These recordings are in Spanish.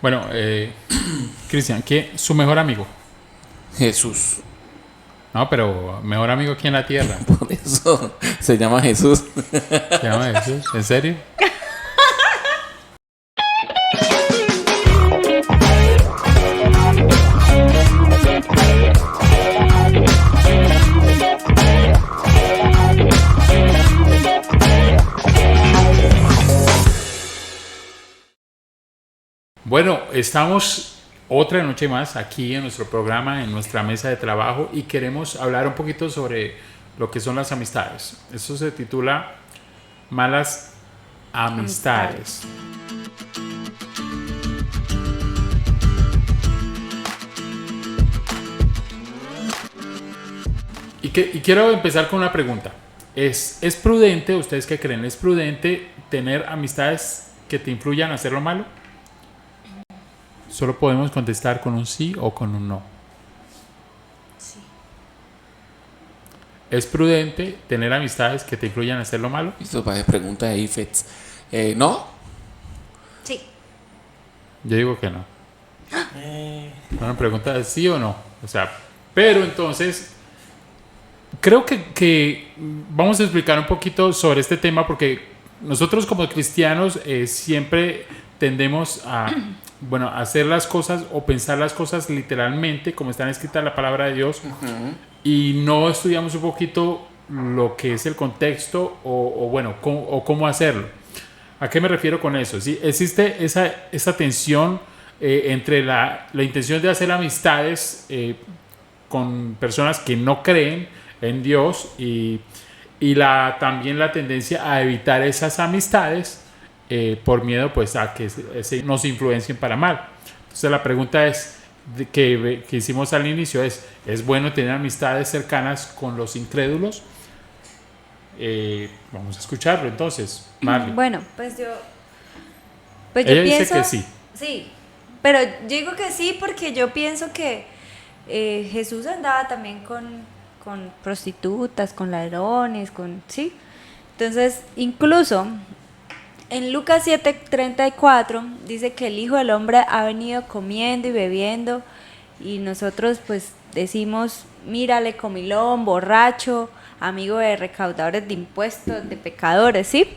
Bueno, Cristian, ¿su mejor amigo? Jesús. No, pero mejor amigo aquí en la tierra. Por eso se llama Jesús. ¿Se llama Jesús? ¿En serio? Bueno, estamos otra noche más aquí en nuestro programa, en nuestra mesa de trabajo y queremos hablar un poquito sobre lo que son las amistades. Esto se titula Malas Amistades. Y quiero empezar con una pregunta. ¿Es prudente, ustedes que creen, es prudente tener amistades que te influyan a hacer lo malo? Solo podemos contestar con un sí o con un no. Sí. ¿Es prudente tener amistades que te influyan a hacer lo malo? Esto parece pregunta de IFETS. ¿No? Sí. Yo digo que no. Una pregunta de sí o no. O sea, pero entonces, creo que vamos a explicar un poquito sobre este tema porque nosotros como cristianos siempre tendemos a, bueno, a hacer las cosas o pensar las cosas literalmente como están escritas en la palabra de Dios y no estudiamos un poquito lo que es el contexto o cómo hacerlo. ¿A qué me refiero con eso? ¿Sí? Existe esa tensión entre la intención de hacer amistades con personas que no creen en Dios y también la tendencia a evitar esas amistades por miedo pues a que nos influencien para mal. Entonces la pregunta es que hicimos al inicio ¿es bueno tener amistades cercanas con los incrédulos? Vamos a escucharlo entonces, Marley. Bueno, pues yo Ella dice pienso que sí. sí, pero yo digo que sí porque yo pienso que Jesús andaba también con prostitutas, con ladrones, sí. Entonces, incluso en Lucas 7:34 dice que el Hijo del Hombre ha venido comiendo y bebiendo y nosotros pues decimos, mírale, comilón, borracho, amigo de recaudadores de impuestos, de pecadores, ¿sí?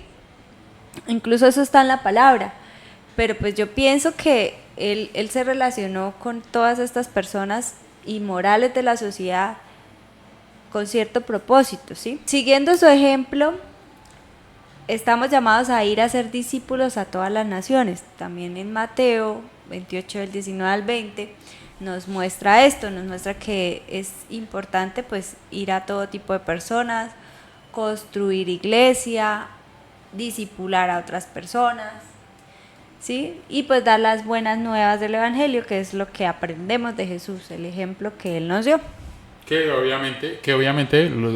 Incluso eso está en la palabra, pero pues yo pienso que él se relacionó con todas estas personas inmorales de la sociedad con cierto propósito, ¿sí? Siguiendo su ejemplo, estamos llamados a ir a ser discípulos a todas las naciones. También en Mateo 28, del 19 al 20, nos muestra esto, nos muestra que es importante pues ir a todo tipo de personas, construir iglesia, discipular a otras personas, ¿sí? Y pues dar las buenas nuevas del Evangelio, que es lo que aprendemos de Jesús, el ejemplo que Él nos dio. Que obviamente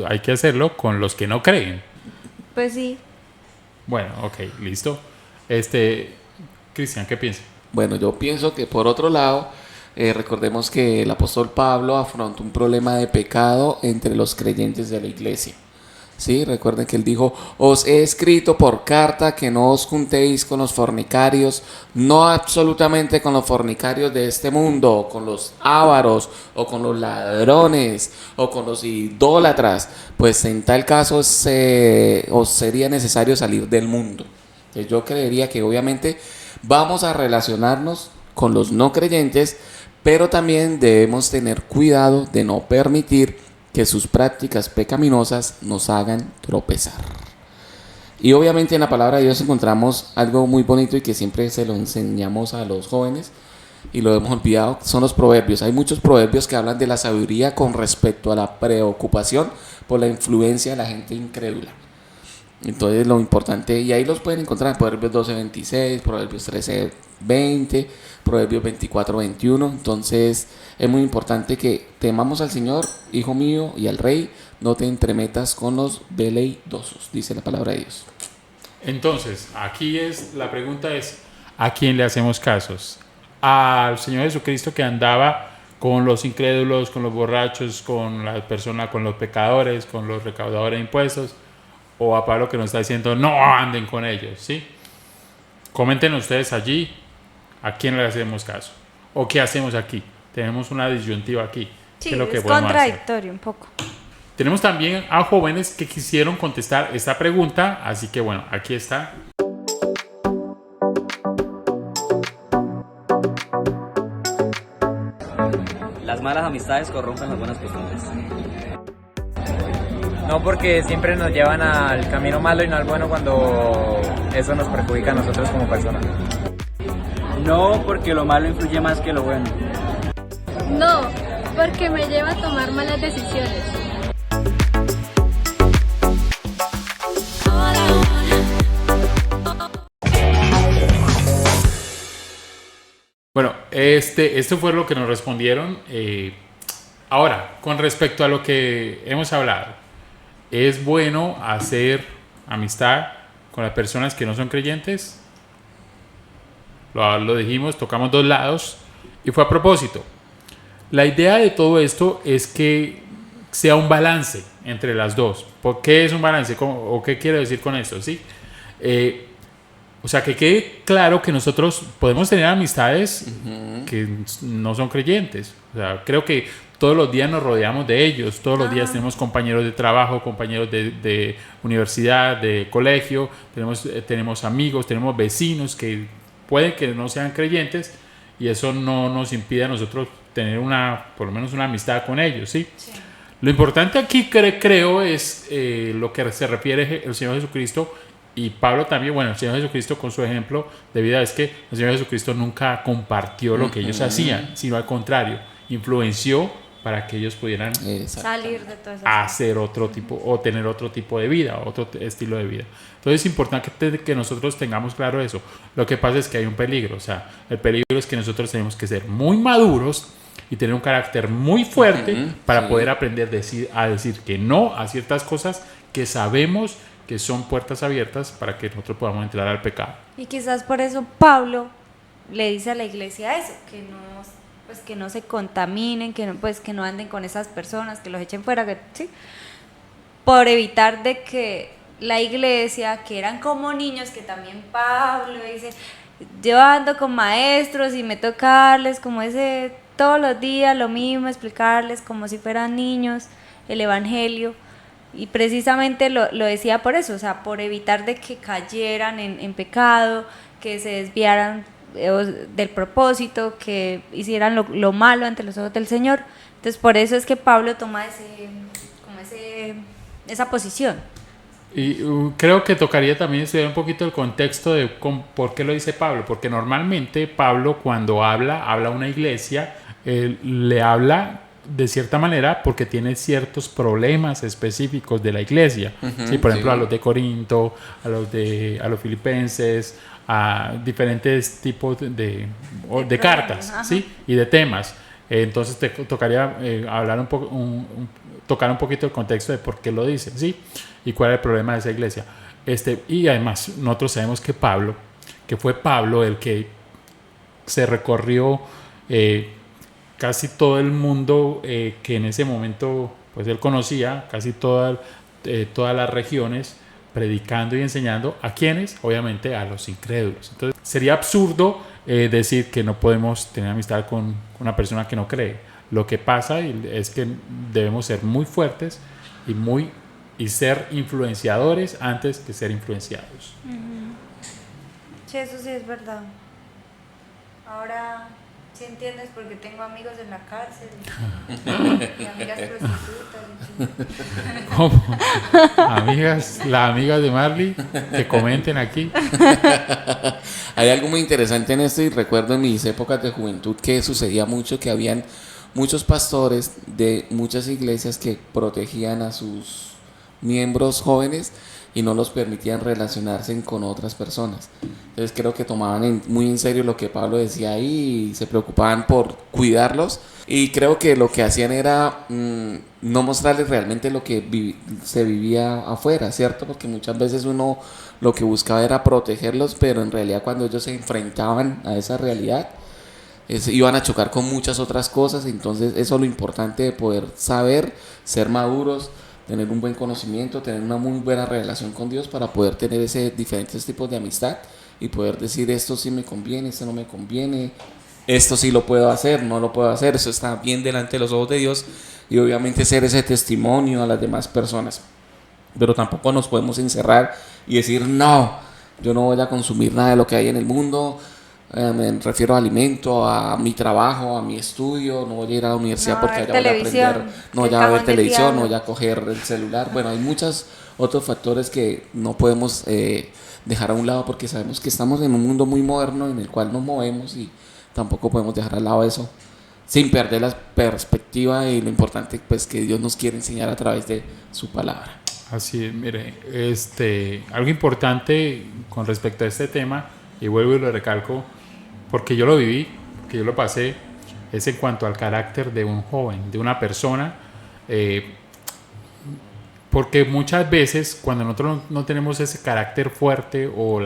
hay que hacerlo con los que no creen. Pues sí. Bueno, ok, listo. Cristian, ¿qué piensas? Bueno, yo pienso que por otro lado, recordemos que el apóstol Pablo afrontó un problema de pecado entre los creyentes de la iglesia. Sí, recuerden que él dijo, os he escrito por carta que no os juntéis con los fornicarios, no absolutamente con los fornicarios de este mundo, o con los ávaros, o con los ladrones, o con los idólatras, pues en tal caso os sería necesario salir del mundo. Entonces yo creería que obviamente vamos a relacionarnos con los no creyentes, pero también debemos tener cuidado de no permitir que sus prácticas pecaminosas nos hagan tropezar. Y obviamente en la palabra de Dios encontramos algo muy bonito y que siempre se lo enseñamos a los jóvenes y lo hemos olvidado, son los proverbios. Hay muchos proverbios que hablan de la sabiduría con respecto a la preocupación por la influencia de la gente incrédula. Entonces lo importante, y ahí los pueden encontrar en Proverbios 12:26, Proverbios 13:20, Proverbios 24:21. Entonces es muy importante que temamos al Señor, hijo mío, y al Rey, no te entremetas con los veleidosos, dice la palabra de Dios. Entonces, la pregunta es, ¿a quién le hacemos casos? ¿Al Señor Jesucristo que andaba con los incrédulos, con los borrachos, con las personas, con los pecadores, con los recaudadores de impuestos? ¿O a Pablo que nos está diciendo, no anden con ellos? ¿Sí? Comenten ustedes allí ¿a quién le hacemos caso? ¿O qué hacemos aquí? Tenemos una disyuntiva aquí. Sí, ¿Qué es lo que es podemos hacer? contradictorio un poco. Tenemos también a jóvenes que quisieron contestar esta pregunta, así que bueno, aquí está. Las malas amistades corrompen las buenas costumbres. No, porque siempre nos llevan al camino malo y no al bueno cuando eso nos perjudica a nosotros como personas. No, porque lo malo influye más que lo bueno. No, porque me lleva a tomar malas decisiones. Bueno, esto fue lo que nos respondieron. Ahora, con respecto a lo que hemos hablado, ¿es bueno hacer amistad con las personas que no son creyentes? Lo dijimos, tocamos dos lados y fue a propósito. La idea de todo esto es que sea un balance entre las dos. ¿Por qué es un balance? ¿O qué quiero decir con esto? ¿Sí? O sea, que quede claro que nosotros podemos tener amistades que no son creyentes. O sea, creo que todos los días nos rodeamos de ellos. Todos los días tenemos compañeros de trabajo, compañeros de universidad, de colegio. Tenemos amigos, tenemos vecinos que pueden que no sean creyentes y eso no nos impide a nosotros tener por lo menos una amistad con ellos, ¿sí? Sí. Lo importante aquí creo es lo que se refiere el Señor Jesucristo y Pablo también. Bueno, el Señor Jesucristo con su ejemplo de vida es que el Señor Jesucristo nunca compartió lo que ellos hacían, sino al contrario, influenció para que ellos pudieran salir de todo eso, hacer otro tipo o tener otro tipo de vida, otro estilo de vida. Entonces es importante que nosotros tengamos claro eso. Lo que pasa es que hay un peligro, o sea, el peligro es que nosotros tenemos que ser muy maduros y tener un carácter muy fuerte para poder aprender a decir que no a ciertas cosas que sabemos que son puertas abiertas para que nosotros podamos entrar al pecado. Y quizás por eso Pablo le dice a la iglesia eso, que no se contaminen, que no anden con esas personas, que los echen fuera, ¿sí? Por evitar de que la iglesia, que eran como niños, que también Pablo dice, yo ando con maestros y me toca darles como todos los días lo mismo, explicarles como si fueran niños el evangelio, y precisamente lo decía por eso, o sea, por evitar de que cayeran en pecado, que se desviaran del propósito, que hicieran lo malo ante los ojos del Señor. Entonces por eso es que Pablo toma esa posición. Y creo que tocaría también estudiar un poquito el contexto de por qué lo dice Pablo, porque normalmente Pablo cuando habla a una iglesia, le habla de cierta manera porque tiene ciertos problemas específicos de la iglesia, ¿sí? Por ejemplo, a los de Corinto, a los filipenses, a diferentes tipos de cartas, ¿sí? Y de temas. Entonces te tocaría hablar tocar un poquito el contexto de por qué lo dice, ¿sí? Y cuál es el problema de esa iglesia. Y además nosotros sabemos que fue Pablo el que se recorrió casi todo el mundo que en ese momento pues él conocía, casi todas las regiones, predicando y enseñando a quienes, obviamente a los incrédulos. Entonces sería absurdo decir que no podemos tener amistad con una persona que no cree. Lo que pasa es que debemos ser muy fuertes y ser influenciadores antes que ser influenciados. Sí, eso sí es verdad. Ahora sí entiendes por qué tengo amigos en la cárcel y amigas prostitutas. ¿Cómo? Las amigas de Marley que comenten aquí. Hay algo muy interesante en esto y recuerdo en mis épocas de juventud que sucedía mucho, que habían muchos pastores de muchas iglesias que protegían a sus miembros jóvenes y no los permitían relacionarse con otras personas. Entonces creo que tomaban muy en serio lo que Pablo decía ahí y se preocupaban por cuidarlos, y creo que lo que hacían era no mostrarles realmente lo que se vivía afuera, ¿cierto? Porque muchas veces uno lo que buscaba era protegerlos, pero en realidad cuando ellos se enfrentaban a esa realidad iban a chocar con muchas otras cosas. Entonces eso es lo importante de poder saber, ser maduros, tener un buen conocimiento, tener una muy buena relación con Dios para poder tener diferentes tipos de amistad y poder decir esto sí me conviene, esto no me conviene, esto sí lo puedo hacer, no lo puedo hacer, eso está bien delante de los ojos de Dios y obviamente ser ese testimonio a las demás personas. Pero tampoco nos podemos encerrar y decir no, yo no voy a consumir nada de lo que hay en el mundo, me refiero a alimento, a mi trabajo, a mi estudio, no voy a ir a la universidad No porque ver allá voy a televisión, aprender, no el voy a ver cajón de televisión, piano. no voy a coger el celular. Bueno, hay muchos otros factores que no podemos dejar a un lado porque sabemos que estamos en un mundo muy moderno en el cual nos movemos y tampoco podemos dejar al lado eso sin perder la perspectiva y lo importante pues que Dios nos quiere enseñar a través de su palabra. Así es, mire, algo importante con respecto a este tema, y vuelvo y lo recalco, porque yo lo viví, porque yo lo pasé, es en cuanto al carácter de un joven, de una persona, porque muchas veces cuando nosotros no tenemos ese carácter fuerte o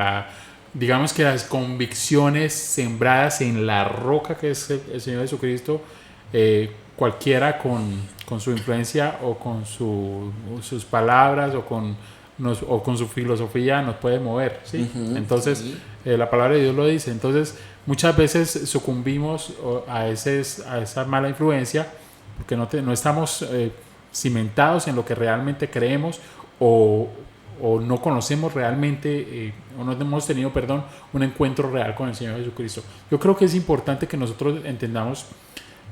digamos que las convicciones sembradas en la roca que es el Señor Jesucristo, cualquiera con su influencia o con sus palabras o con su filosofía nos puede mover, ¿sí? Entonces, sí. La palabra de Dios lo dice. Entonces, muchas veces sucumbimos a esa mala influencia porque no estamos cimentados en lo que realmente creemos o no conocemos realmente o no hemos tenido, un encuentro real con el Señor Jesucristo. Yo creo que es importante que nosotros entendamos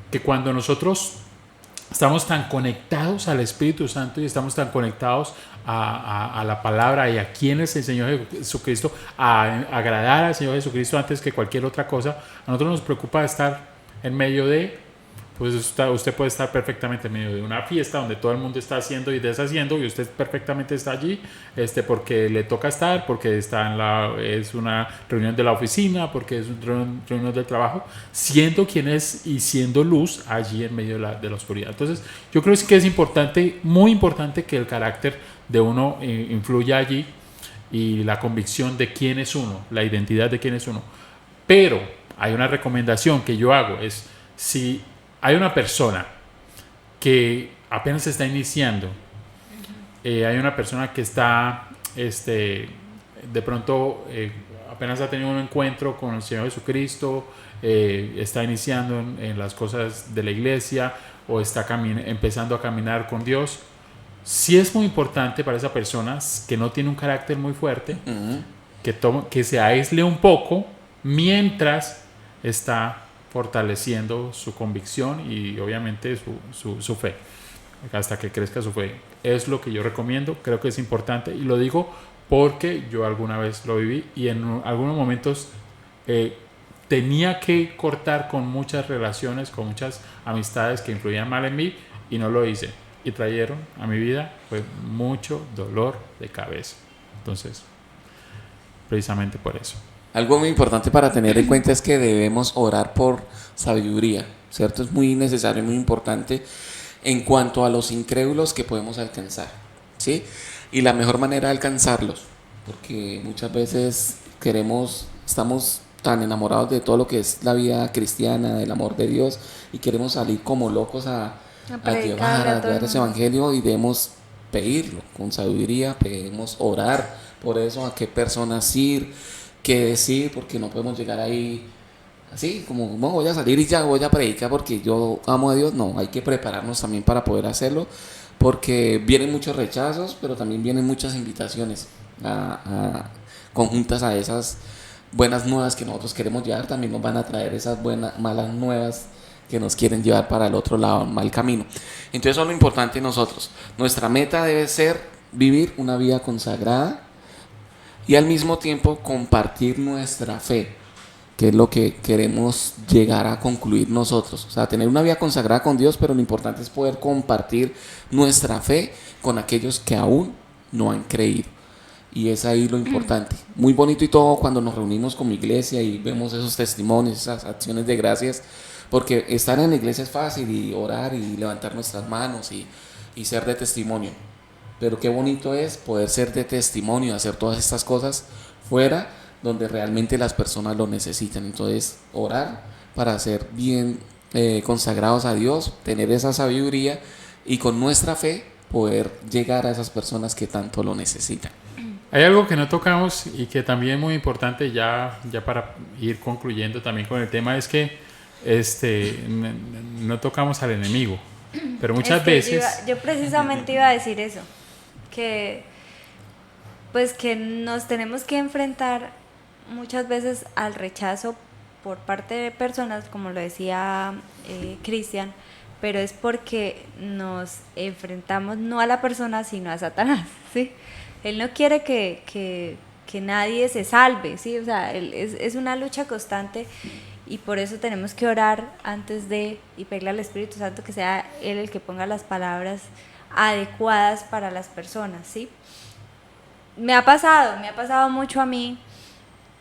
que cuando nosotros estamos tan conectados al Espíritu Santo y estamos tan conectados a la palabra y a quién es el Señor Jesucristo, a agradar al Señor Jesucristo antes que cualquier otra cosa, a nosotros nos preocupa estar en medio de, pues usted puede estar perfectamente en medio de una fiesta donde todo el mundo está haciendo y deshaciendo y usted perfectamente está allí porque le toca estar, porque es una reunión de la oficina, porque es una reunión del trabajo, siendo quien es y siendo luz allí en medio de la oscuridad. Entonces yo creo que es importante, muy importante, que el carácter de uno influya allí y la convicción de quién es uno, la identidad de quién es uno. Pero hay una recomendación que yo hago, es si hay una persona que apenas se está iniciando, hay una persona que está, de pronto, apenas ha tenido un encuentro con el Señor Jesucristo, está iniciando en las cosas de la iglesia o está empezando a caminar con Dios. Sí es muy importante para esa persona que no tiene un carácter muy fuerte, que se aísle un poco mientras está fortaleciendo su convicción y obviamente su fe, hasta que crezca su fe. Es lo que yo recomiendo, creo que es importante y lo digo porque yo alguna vez lo viví y en algunos momentos tenía que cortar con muchas relaciones, con muchas amistades que influían mal en mí y no lo hice y trajeron a mi vida mucho dolor de cabeza. Entonces, precisamente por eso. Algo muy importante para tener en cuenta es que debemos orar por sabiduría, ¿cierto? Es muy necesario, muy importante en cuanto a los incrédulos que podemos alcanzar, ¿sí? Y la mejor manera de alcanzarlos, porque muchas veces estamos tan enamorados de todo lo que es la vida cristiana, del amor de Dios, y queremos salir como locos a llevar ese evangelio y debemos pedirlo con sabiduría, debemos orar por eso, a qué personas ir, qué decir, porque no podemos llegar ahí así como no voy a salir y ya voy a predicar porque yo amo a Dios. No, hay que prepararnos también para poder hacerlo, porque vienen muchos rechazos, pero también vienen muchas invitaciones conjuntas a esas buenas nuevas que nosotros queremos llevar. También nos van a traer esas malas nuevas que nos quieren llevar para el otro lado, el mal camino. Entonces eso es lo importante en nosotros. Nuestra meta debe ser vivir una vida consagrada y al mismo tiempo compartir nuestra fe, que es lo que queremos llegar a concluir nosotros. O sea, tener una vida consagrada con Dios, pero lo importante es poder compartir nuestra fe con aquellos que aún no han creído. Y es ahí lo importante. Muy bonito y todo cuando nos reunimos como iglesia y vemos esos testimonios, esas acciones de gracias, porque estar en la iglesia es fácil y orar y levantar nuestras manos y ser de testimonio. Pero qué bonito es poder ser de testimonio, hacer todas estas cosas fuera donde realmente las personas lo necesitan. Entonces, orar para ser bien consagrados a Dios, tener esa sabiduría y con nuestra fe poder llegar a esas personas que tanto lo necesitan. Hay algo que no tocamos y que también es muy importante ya para ir concluyendo también con el tema, es que no tocamos al enemigo, pero muchas Es que veces... yo precisamente iba a decir eso, que pues que nos tenemos que enfrentar muchas veces al rechazo por parte de personas, como lo decía Cristian, pero es porque nos enfrentamos no a la persona, sino a Satanás, ¿sí? Él no quiere que nadie se salve, ¿sí? O sea, es una lucha constante y por eso tenemos que orar antes de y pedirle al Espíritu Santo que sea Él el que ponga las palabras adecuadas para las personas, ¿sí? Me ha pasado mucho a mí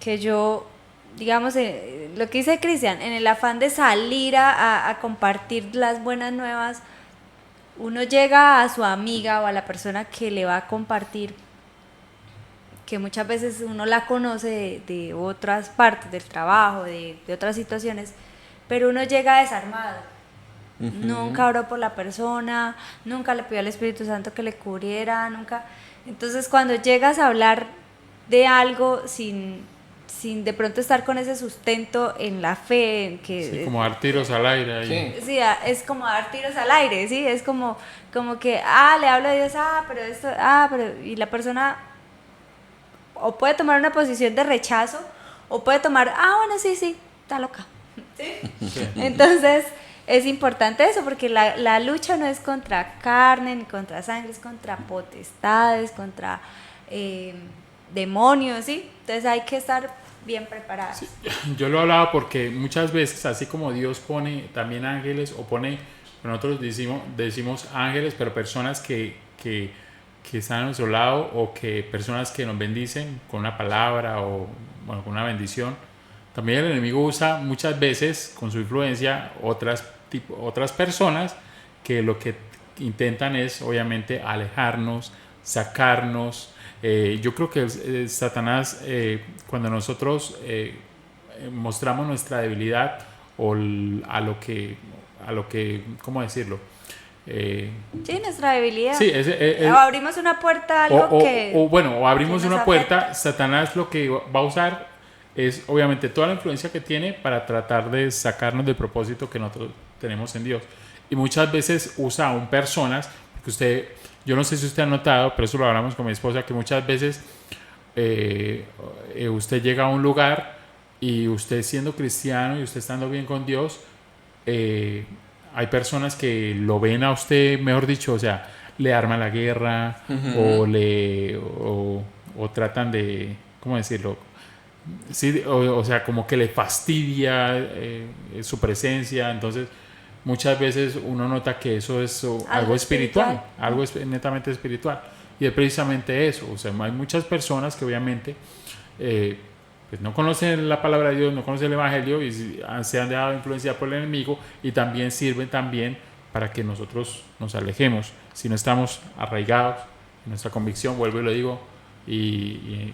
que yo, digamos, lo que dice Cristian, en el afán de salir a compartir las buenas nuevas, uno llega a su amiga o a la persona que le va a compartir, que muchas veces uno la conoce de otras partes del trabajo, de otras situaciones, pero uno llega desarmado. Nunca oró por la persona, nunca le pidió al Espíritu Santo que le cubriera, nunca. Entonces cuando llegas a hablar de algo sin de pronto estar con ese sustento en la fe, en que... Sí, como dar tiros al aire. Ahí. Sí, es como dar tiros al aire, ¿sí? Es como que, le hablo de Dios, pero esto, pero... Y la persona o puede tomar una posición de rechazo, o puede tomar, bueno, sí, está loca. ¿Sí? Sí. Entonces, es importante eso, porque la lucha no es contra carne, ni contra sangre, es contra potestades, contra demonios, ¿sí? Entonces hay que estar bien preparados. Sí, yo lo hablaba porque muchas veces, así como Dios pone también ángeles, o pone, nosotros decimos ángeles, pero personas que están a nuestro lado, o que personas que nos bendicen con una palabra o con una bendición. También el enemigo usa muchas veces con su influencia otras personas que lo que intentan es obviamente alejarnos, sacarnos. Yo creo que Satanás, cuando nosotros mostramos nuestra debilidad o a lo que, ¿cómo decirlo? Sí, nuestra debilidad. Sí, o abrimos una puerta a algo o abrimos una puerta. Satanás lo que va a usar es obviamente toda la influencia que tiene para tratar de sacarnos del propósito que nosotros tenemos en Dios. Y muchas veces usa aún personas, porque yo no sé si usted ha notado, pero eso lo hablamos con mi esposa, que muchas veces usted llega a un lugar y usted siendo cristiano y usted estando bien con Dios, hay personas que lo ven a usted, mejor dicho, o sea, le arman la guerra, o tratan de, ¿cómo decirlo? Sí, o sea, como que le fastidia su presencia. Entonces muchas veces uno nota que eso es algo espiritual, algo netamente espiritual, y es precisamente eso. O sea, hay muchas personas que obviamente pues no conocen la palabra de Dios, no conocen el Evangelio, y se han dejado influenciar por el enemigo, y también sirven para que nosotros nos alejemos si no estamos arraigados en nuestra convicción, vuelvo y lo digo, y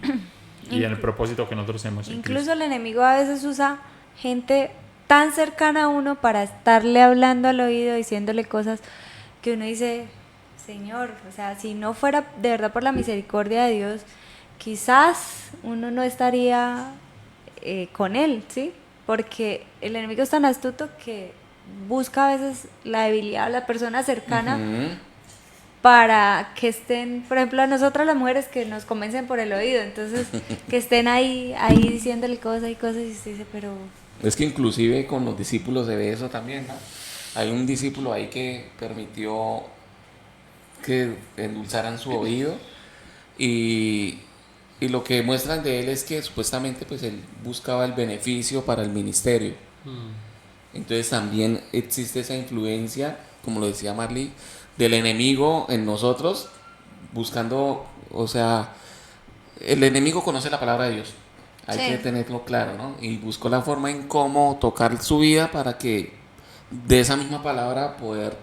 en el propósito que nosotros hemos. Incluso el enemigo a veces usa gente tan cercana a uno para estarle hablando al oído, diciéndole cosas que uno dice, Señor, o sea, si no fuera de verdad por la misericordia de Dios, quizás uno no estaría con él, ¿sí? Porque el enemigo es tan astuto que busca a veces la debilidad de la persona cercana para que estén, por ejemplo, a nosotras las mujeres, que nos convencen por el oído, entonces que estén ahí diciéndole cosas y se dice, pero... Es que inclusive con los discípulos se ve eso también, ¿no? Hay un discípulo ahí que permitió que endulzaran su oído, y lo que muestran de él es que supuestamente pues él buscaba el beneficio para el ministerio. Entonces también existe esa influencia, como lo decía Marley, del enemigo en nosotros, buscando, o sea, el enemigo conoce la palabra de Dios, hay que tenerlo claro, ¿no? Y buscó la forma en cómo tocar su vida para que de esa misma palabra poder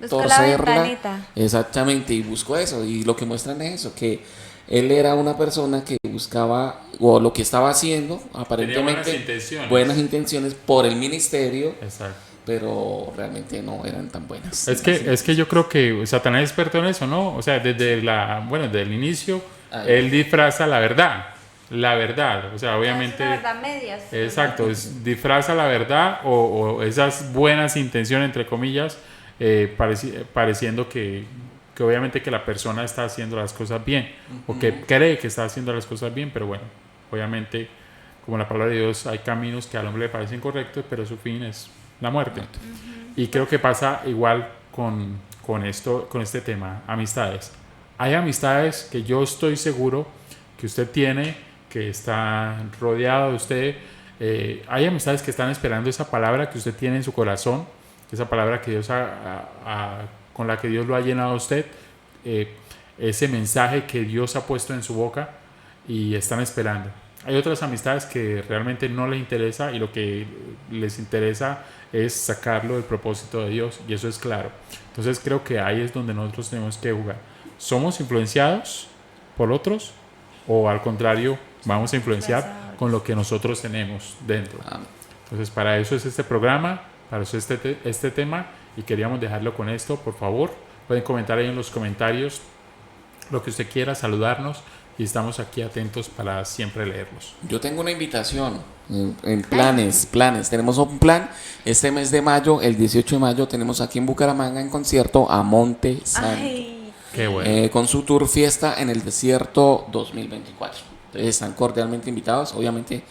torcerla. Exactamente, y buscó eso, y lo que muestran es eso, que él era una persona que buscaba, o lo que estaba haciendo, aparentemente buenas intenciones por el ministerio. Exacto. Pero realmente no eran tan buenas. Es que yo creo que Satanás es experto en eso, ¿no? O sea, desde el inicio Él disfraza la verdad. La verdad. O sea, obviamente. Es una verdad medias. Exacto, disfraza la verdad o esas buenas intenciones, entre comillas, pareciendo que obviamente que la persona está haciendo las cosas bien o que cree que está haciendo las cosas bien, pero bueno, obviamente, como la palabra de Dios, hay caminos que al hombre le parecen correctos, pero su fin es la muerte. Y creo que pasa igual con este tema, amistades. Hay amistades que yo estoy seguro que usted tiene, que está rodeado de usted. Hay amistades que están esperando esa palabra que usted tiene en su corazón, esa palabra que Dios con la que Dios lo ha llenado a usted, ese mensaje que Dios ha puesto en su boca y están esperando. Hay otras amistades que realmente no les interesa y lo que les interesa es sacarlo del propósito de Dios, y eso es claro. Entonces creo que ahí es donde nosotros tenemos que jugar. ¿Somos influenciados por otros o al contrario vamos a influenciar con lo que nosotros tenemos dentro? Entonces para eso es este programa, para eso es este tema, y queríamos dejarlo con esto. Por favor, pueden comentar ahí en los comentarios lo que usted quiera, saludarnos, y estamos aquí atentos para siempre leerlos. Yo tengo una invitación en planes. Tenemos un plan este mes de mayo, el 18 de mayo, tenemos aquí en Bucaramanga en concierto a Monte Santo. Ay, Qué bueno. Con su tour Fiesta en el Desierto 2024. Entonces están cordialmente invitados. Obviamente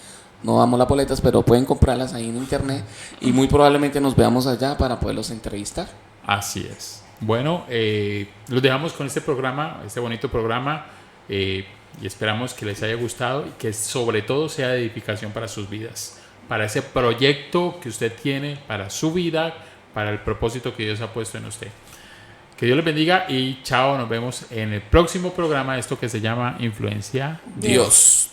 no damos las boletas, pero pueden comprarlas ahí en internet y muy probablemente nos veamos allá para poderlos entrevistar. Así es. Bueno, los dejamos con este programa, este bonito programa, y esperamos que les haya gustado y que sobre todo sea de edificación para sus vidas, para ese proyecto que usted tiene, para su vida, para el propósito que Dios ha puesto en usted. Que Dios les bendiga y chao, nos vemos en el próximo programa, esto que se llama Influencia Dios.